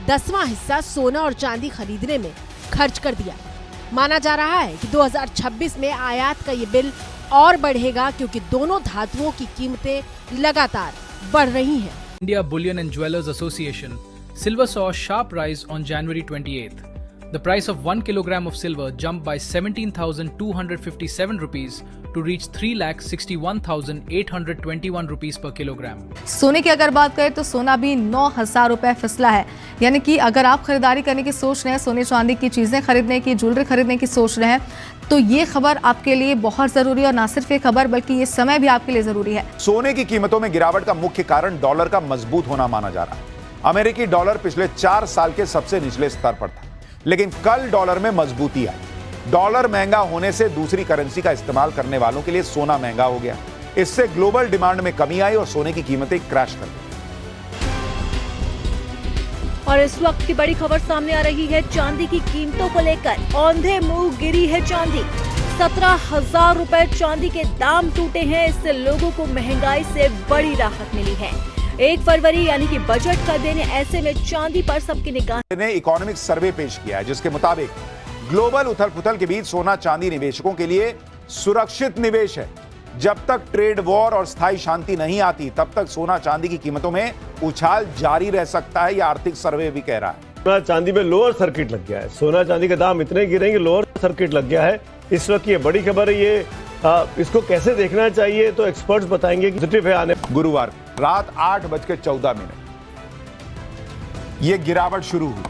10वां हिस्सा सोना और चांदी खरीदने में खर्च कर दिया। माना जा रहा है कि 2026 में आयात का ये बिल और बढ़ेगा क्योंकि दोनों धातुओं की कीमतें लगातार बढ़ रही हैं। India Bullion and Jewellers Association, silver saw a sharp rise on January 28th. The price of 1 kilogram of silver jumped by 17,257 rupees to reach 3,61,821 rupees per kilogram. सोने की अगर बात करें तो सोना भी 9,000 रुपए फिसला है। यानी कि अगर आप खरीदारी करने की सोच रहे हैं, सोने चांदी की चीजें खरीदने की, ज्वेलरी खरीदने की सोच रहे हैं, तो ये खबर आपके लिए बहुत जरूरी है। और ना सिर्फ ये खबर बल्कि ये समय भी आपके लिए जरूरी है। सोने की कीमतों में गिरावट का मुख्य कारण डॉलर का मजबूत होना माना जा रहा है। अमेरिकी डॉलर पिछले 4 साल के सबसे निचले स्तर पर था, लेकिन कल डॉलर में मजबूती आई। डॉलर महंगा होने से दूसरी करेंसी का इस्तेमाल करने वालों के लिए सोना महंगा हो गया। इससे ग्लोबल डिमांड में कमी आई और सोने की कीमतें क्रैश कर गई। और इस वक्त की बड़ी खबर सामने आ रही है चांदी की कीमतों को लेकर। औंधे मुंह गिरी है चांदी। 17,000 रुपए चांदी के दाम टूटे हैं। इससे लोगों को महंगाई से बड़ी राहत मिली है। 1 फरवरी यानी कि बजट का दिन, ऐसे में चांदी पर सबकी निगाह ने इकोनॉमिक सर्वे पेश किया है, जिसके मुताबिक ग्लोबल उथल पुथल के बीच सोना चांदी निवेशकों के लिए सुरक्षित निवेश है। जब तक ट्रेड वॉर और स्थायी शांति नहीं आती, तब तक सोना चांदी की कीमतों में उछाल जारी रह सकता है, यह आर्थिक सर्वे भी कह रहा है। सोना चांदी में लोअर सर्किट लग गया है। सोना चांदी के दाम इतने गिरेंगे, लोअर सर्किट लग गया है। इस वक्त ये बड़ी खबर है। ये इसको कैसे देखना चाहिए तो एक्सपर्ट्स बताएंगे। पॉजिटिव है आने गुरुवार रात 8:14 ये गिरावट शुरू हुई।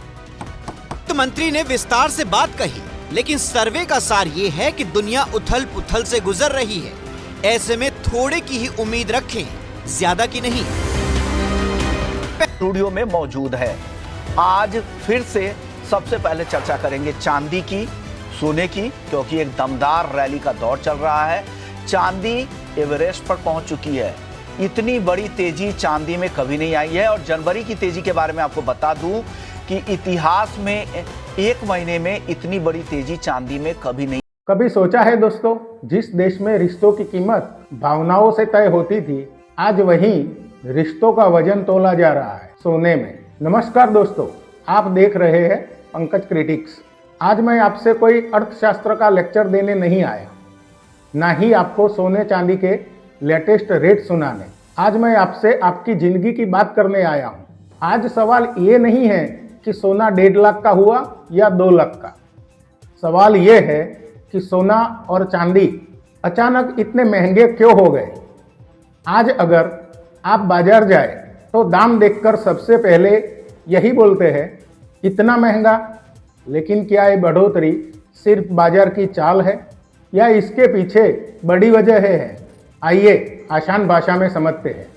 वित्त मंत्री ने विस्तार से बात कही, लेकिन सर्वे का सार ये है कि दुनिया उथल पुथल से गुजर रही है। ऐसे में थोड़े की ही उम्मीद रखें, ज्यादा की नहीं। स्टूडियो में मौजूद है। आज फिर से सबसे पहले चर्चा करेंगे चांदी की, सोने की, क्योंकि एक दमदार रैली का दौर चल रहा है। चांदी एवरेस्ट पर पहुंच चुकी है। इतनी बड़ी तेजी चांदी में कभी नहीं आई है। और जनवरी की तेजी के बारे में आपको बता दूं कि इतिहास में 1 महीने में इतनी बड़ी तेजी चांदी में कभी नहीं। कभी सोचा है दोस्तों, जिस देश में रिश्तों की कीमत भावनाओं से तय होती थी, आज वहीं रिश्तों का वजन तोला जा रहा है सोने में। नमस्कार दोस्तों, आप देख रहे हैं पंकज क्रिटिक्स। आज मैं आपसे कोई अर्थशास्त्र का लेक्चर देने नहीं आया, ना ही आपको सोने चांदी के लेटेस्ट रेट सुनाने। आज मैं आपसे आपकी जिंदगी की बात करने आया हूँ। आज सवाल ये नहीं है कि सोना 1.5 लाख का हुआ या 2 लाख का। सवाल ये है कि सोना और चांदी अचानक इतने महंगे क्यों हो गए। आज अगर आप बाजार जाए तो दाम देखकर सबसे पहले यही बोलते हैं, इतना महंगा। लेकिन क्या ये बढ़ोतरी सिर्फ बाजार की चाल है या इसके पीछे बड़ी वजह है? आइए आसान भाषा में समझते हैं।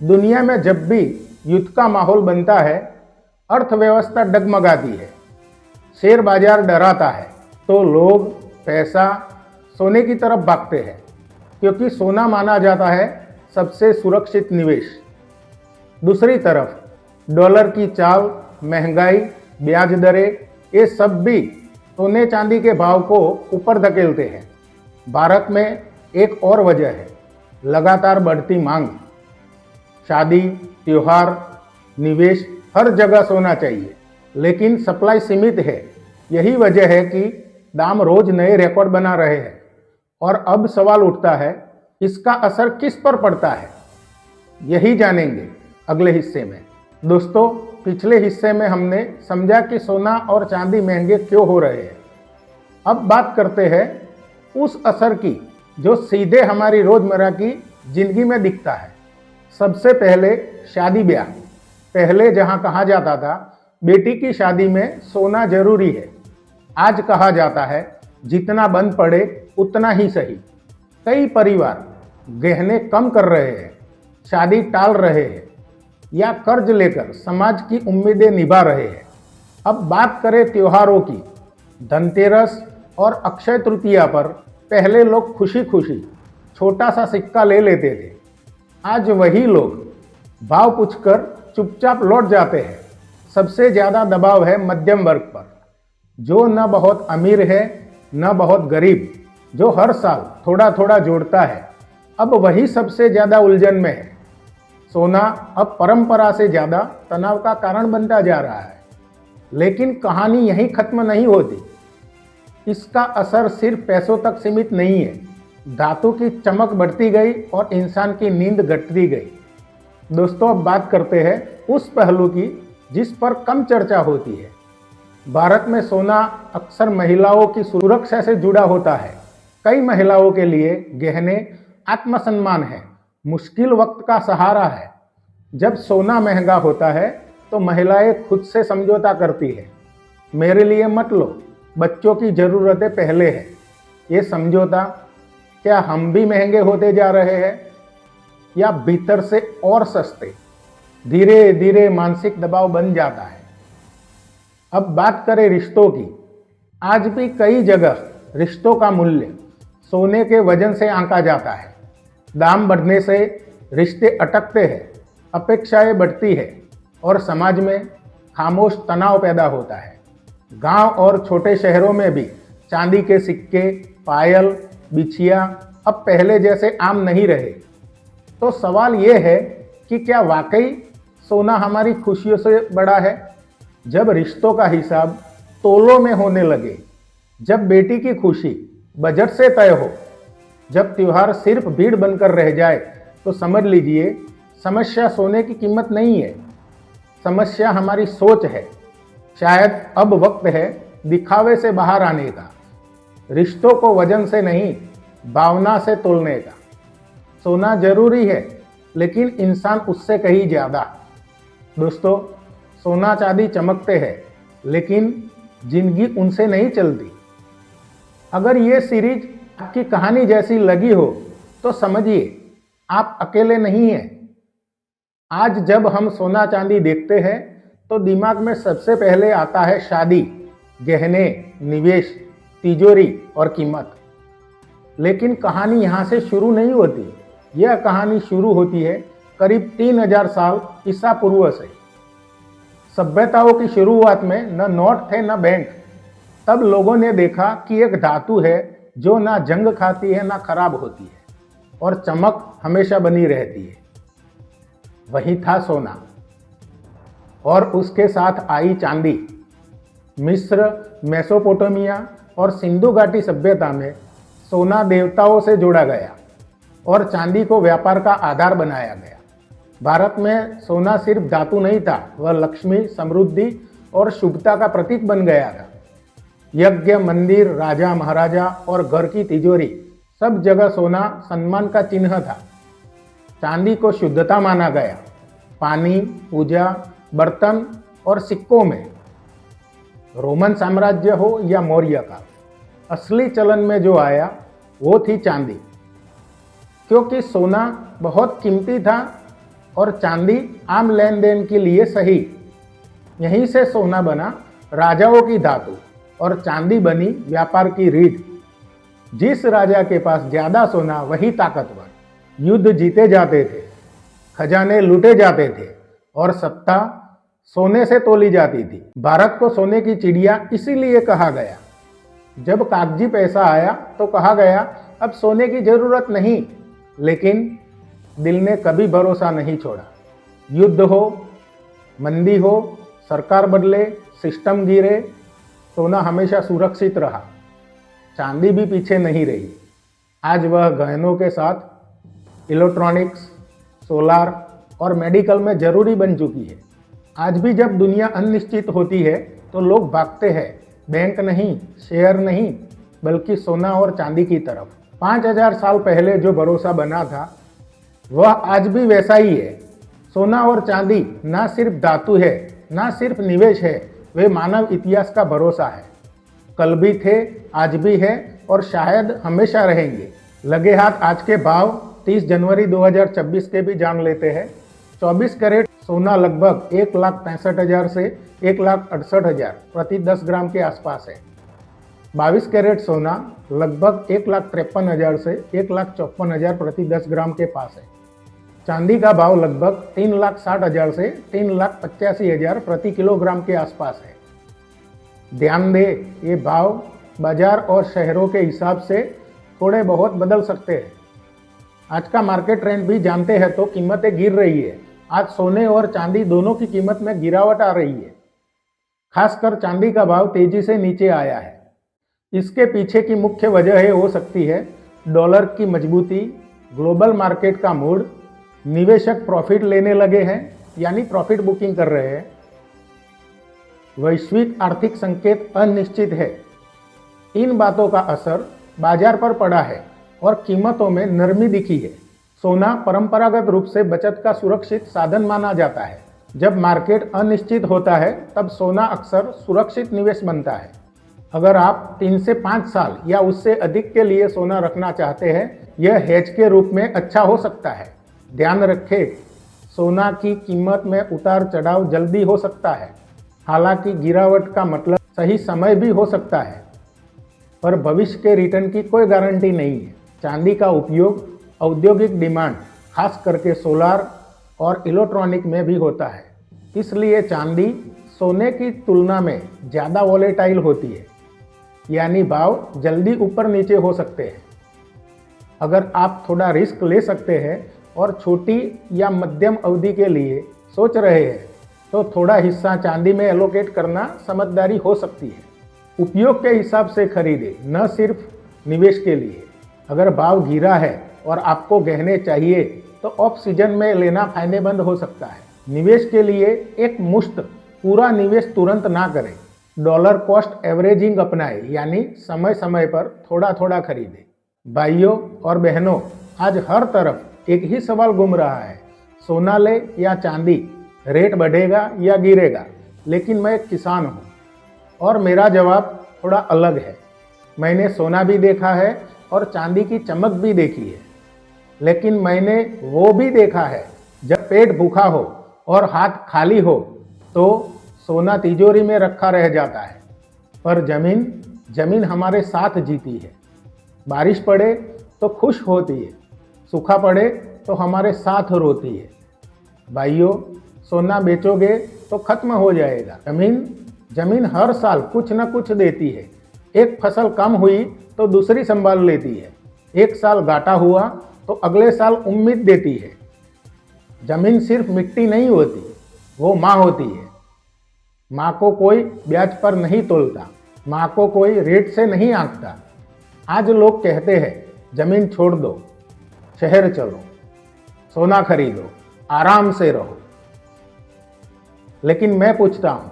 दुनिया में जब भी युद्ध का माहौल बनता है, अर्थव्यवस्था डगमगाती है, शेयर बाजार डराता है, तो लोग पैसा सोने की तरफ भागते हैं, क्योंकि सोना माना जाता है सबसे सुरक्षित निवेश। दूसरी तरफ डॉलर की चाल, महंगाई, ब्याज दरें, ये सब भी सोने चांदी के भाव को ऊपर धकेलते हैं। भारत में एक और वजह है, लगातार बढ़ती मांग। शादी, त्योहार, निवेश, हर जगह सोना चाहिए, लेकिन सप्लाई सीमित है। यही वजह है कि दाम रोज नए रिकॉर्ड बना रहे हैं। और अब सवाल उठता है, इसका असर किस पर पड़ता है? यही जानेंगे अगले हिस्से में। दोस्तों, पिछले हिस्से में हमने समझा कि सोना और चांदी महंगे क्यों हो रहे हैं। अब बात करते हैं उस असर की जो सीधे हमारी रोजमर्रा की जिंदगी में दिखता है। सबसे पहले शादी ब्याह। पहले जहां कहा जाता था बेटी की शादी में सोना जरूरी है, आज कहा जाता है जितना बंद पड़े उतना ही सही। कई परिवार गहने कम कर रहे हैं, शादी टाल रहे हैं या कर्ज लेकर समाज की उम्मीदें निभा रहे हैं। अब बात करें त्योहारों की। धनतेरस और अक्षय तृतीया पर पहले लोग खुशी खुशी छोटा सा सिक्का ले लेते थे। आज वही लोग भाव पूछकर चुपचाप लौट जाते हैं। सबसे ज़्यादा दबाव है मध्यम वर्ग पर, जो न बहुत अमीर है न बहुत गरीब, जो हर साल थोड़ा थोड़ा जोड़ता है। अब वही सबसे ज़्यादा उलझन में है। सोना अब परंपरा से ज़्यादा तनाव का कारण बनता जा रहा है। लेकिन कहानी यहीं खत्म नहीं होती। इसका असर सिर्फ पैसों तक सीमित नहीं है। धातु की चमक बढ़ती गई और इंसान की नींद घटती गई। दोस्तों, अब बात करते हैं उस पहलू की जिस पर कम चर्चा होती है। भारत में सोना अक्सर महिलाओं की सुरक्षा से जुड़ा होता है। कई महिलाओं के लिए गहने आत्मसम्मान है, मुश्किल वक्त का सहारा है। जब सोना महंगा होता है तो महिलाएं खुद से समझौता करती है। मेरे लिए मत लो, बच्चों की ज़रूरतें पहले है। ये समझौता क्या हम भी महंगे होते जा रहे हैं या भीतर से और सस्ते? धीरे धीरे मानसिक दबाव बन जाता है। अब बात करें रिश्तों की। आज भी कई जगह रिश्तों का मूल्य सोने के वजन से आंका जाता है। दाम बढ़ने से रिश्ते अटकते हैं, अपेक्षाएं बढ़ती है और समाज में खामोश तनाव पैदा होता है। गांव और छोटे शहरों में भी चांदी के सिक्के, पायल, बिछिया अब पहले जैसे आम नहीं रहे। तो सवाल ये है कि क्या वाकई सोना हमारी खुशियों से बड़ा है? जब रिश्तों का हिसाब तोलों में होने लगे, जब बेटी की खुशी बजट से तय हो, जब त्योहार सिर्फ भीड़ बनकर रह जाए, तो समझ लीजिए समस्या सोने की कीमत नहीं है, समस्या हमारी सोच है। शायद अब वक्त है दिखावे से बाहर आने का, रिश्तों को वजन से नहीं भावना से तोलने का। सोना जरूरी है लेकिन इंसान उससे कहीं ज्यादा। दोस्तों, सोना चांदी चमकते हैं लेकिन जिंदगी उनसे नहीं चलती। अगर ये सीरीज आपकी कहानी जैसी लगी हो तो समझिए आप अकेले नहीं हैं। आज जब हम सोना चांदी देखते हैं तो दिमाग में सबसे पहले आता है शादी, गहने, निवेश, तिजोरी और कीमत। लेकिन कहानी यहाँ से शुरू नहीं होती। यह कहानी शुरू होती है करीब 3000 साल ईसा पूर्व से। सभ्यताओं की शुरुआत में न नोट थे न बैंक। तब लोगों ने देखा कि एक धातु है जो ना जंग खाती है ना खराब होती है और चमक हमेशा बनी रहती है। वही था सोना और उसके साथ आई चांदी। मिस्र, मेसोपोटामिया और सिंधु घाटी सभ्यता में सोना देवताओं से जोड़ा गया और चांदी को व्यापार का आधार बनाया गया। भारत में सोना सिर्फ धातु नहीं था, वह लक्ष्मी, समृद्धि और शुभता का प्रतीक बन गया था। यज्ञ, मंदिर, राजा महाराजा और घर की तिजोरी, सब जगह सोना सम्मान का चिन्ह था। चांदी को शुद्धता माना गया। पानी, पूजा, बर्तन और सिक्कों में, रोमन साम्राज्य हो या मौर्य का, असली चलन में जो आया वो थी चांदी। क्योंकि सोना बहुत कीमती था और चांदी आम लेन देन के लिए सही। यहीं से सोना बना राजाओं की धातु और चांदी बनी व्यापार की रीढ़। जिस राजा के पास ज्यादा सोना वही ताकतवर। युद्ध जीते जाते थे, खजाने लूटे जाते थे और सत्ता सोने से तोली जाती थी। भारत को सोने की चिड़िया इसीलिए कहा गया। जब कागजी पैसा आया तो कहा गया अब सोने की जरूरत नहीं, लेकिन दिल ने कभी भरोसा नहीं छोड़ा। युद्ध हो, मंदी हो, सरकार बदले, सिस्टम गिरे, सोना हमेशा सुरक्षित रहा। चांदी भी पीछे नहीं रही। आज वह गहनों के साथ इलेक्ट्रॉनिक्स, सोलार और मेडिकल में जरूरी बन चुकी है। आज भी जब दुनिया अनिश्चित होती है तो लोग भागते हैं, बैंक नहीं, शेयर नहीं, बल्कि सोना और चांदी की तरफ। 5000 साल पहले जो भरोसा बना था वह आज भी वैसा ही है। सोना और चांदी ना सिर्फ धातु है, ना सिर्फ निवेश है, वे मानव इतिहास का भरोसा है। कल भी थे, आज भी है और शायद हमेशा रहेंगे। लगे हाथ आज के भाव 30 जनवरी 2026 के भी जान लेते हैं। 24 कैरेट सोना लगभग 1,65,000 से 1,68,000 प्रति 10 ग्राम के आसपास है। 22 कैरेट सोना लगभग 1,53,000 से 1,54,000 प्रति 10 ग्राम के पास है। चांदी का भाव लगभग 3,60,000 से 3,85,000 प्रति किलोग्राम के आसपास है। ध्यान दें, ये भाव बाजार और शहरों के हिसाब से थोड़े बहुत बदल सकते हैं। आज का मार्केट ट्रेंड भी जानते हैं तो कीमतें गिर रही है। आज सोने और चांदी दोनों की कीमत में गिरावट आ रही है। खासकर चांदी का भाव तेजी से नीचे आया है। इसके पीछे की मुख्य वजह हो सकती है डॉलर की मजबूती, ग्लोबल मार्केट का मूड, निवेशक प्रॉफिट लेने लगे हैं यानी प्रॉफिट बुकिंग कर रहे हैं, वैश्विक आर्थिक संकेत अनिश्चित है। इन बातों का असर बाजार पर पड़ा है और कीमतों में नरमी दिखी है। सोना परंपरागत रूप से बचत का सुरक्षित साधन माना जाता है। जब मार्केट अनिश्चित होता है तब सोना अक्सर सुरक्षित निवेश बनता है। अगर आप 3 से 5 साल या उससे अधिक के लिए सोना रखना चाहते हैं, यह हेज के रूप में अच्छा हो सकता है। ध्यान रखें, सोना की कीमत में उतार चढ़ाव जल्दी हो सकता है। हालांकि गिरावट का मतलब सही समय भी हो सकता है, पर भविष्य के रिटर्न की कोई गारंटी नहीं है। चांदी का उपयोग औद्योगिक डिमांड, खास करके सोलार और इलेक्ट्रॉनिक में भी होता है। इसलिए चांदी सोने की तुलना में ज़्यादा वॉलेटाइल होती है, यानी भाव जल्दी ऊपर नीचे हो सकते हैं। अगर आप थोड़ा रिस्क ले सकते हैं और छोटी या मध्यम अवधि के लिए सोच रहे हैं, तो थोड़ा हिस्सा चांदी में एलोकेट करना समझदारी हो सकती है। उपयोग के हिसाब से खरीदें, न सिर्फ निवेश के लिए। अगर भाव गिरा है और आपको गहने चाहिए तो ऑफ सीजन में लेना फायदेमंद हो सकता है। निवेश के लिए एक मुश्त पूरा निवेश तुरंत ना करें। डॉलर कॉस्ट एवरेजिंग अपनाएं, यानी समय समय पर थोड़ा थोड़ा खरीदें। भाइयों और बहनों, आज हर तरफ एक ही सवाल घूम रहा है, सोना ले या चांदी, रेट बढ़ेगा या गिरेगा। लेकिन मैं एक किसान हूँ और मेरा जवाब थोड़ा अलग है। मैंने सोना भी देखा है और चांदी की चमक भी देखी है, लेकिन मैंने वो भी देखा है जब पेट भूखा हो और हाथ खाली हो तो सोना तिजोरी में रखा रह जाता है, पर जमीन हमारे साथ जीती है। बारिश पड़े तो खुश होती है, सूखा पड़े तो हमारे साथ रोती है। भाइयों, सोना बेचोगे तो खत्म हो जाएगा। जमीन हर साल कुछ न कुछ देती है। एक फसल कम हुई तो दूसरी संभाल लेती है। एक साल घाटा हुआ तो अगले साल उम्मीद देती है। जमीन सिर्फ मिट्टी नहीं होती, वो माँ होती है। माँ को कोई ब्याज पर नहीं तोलता, माँ को कोई रेट से नहीं आंकता। आज लोग कहते हैं जमीन छोड़ दो, शहर चलो, सोना खरीदो, आराम से रहो। लेकिन मैं पूछता हूँ,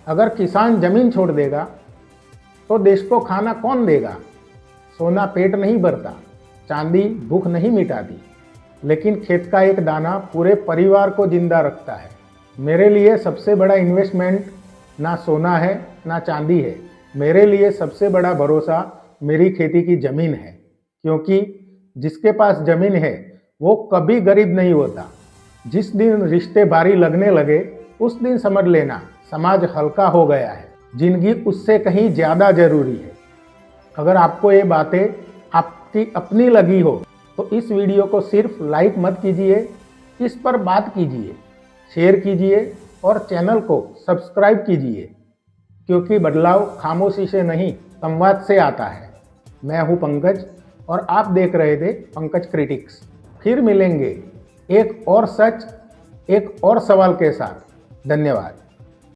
अगर किसान जमीन छोड़ देगा तो देश को खाना कौन देगा? सोना पेट नहीं भरता, चांदी भूख नहीं मिटाती, लेकिन खेत का एक दाना पूरे परिवार को जिंदा रखता है। मेरे लिए सबसे बड़ा इन्वेस्टमेंट ना सोना है ना चांदी है। मेरे लिए सबसे बड़ा भरोसा मेरी खेती की ज़मीन है, क्योंकि जिसके पास ज़मीन है वो कभी गरीब नहीं होता। जिस दिन रिश्ते भारी लगने लगे उस दिन समझ लेना समाज हल्का हो गया है। जिंदगी उससे कहीं ज़्यादा जरूरी है। अगर आपको ये बातें आपकी अपनी लगी हो तो इस वीडियो को सिर्फ लाइक मत कीजिए, इस पर बात कीजिए, शेयर कीजिए और चैनल को सब्सक्राइब कीजिए, क्योंकि बदलाव खामोशी से नहीं संवाद से आता है। मैं हूँ पंकज और आप देख रहे थे पंकज क्रिटिक्स। फिर मिलेंगे एक और सच, एक और सवाल के साथ। धन्यवाद।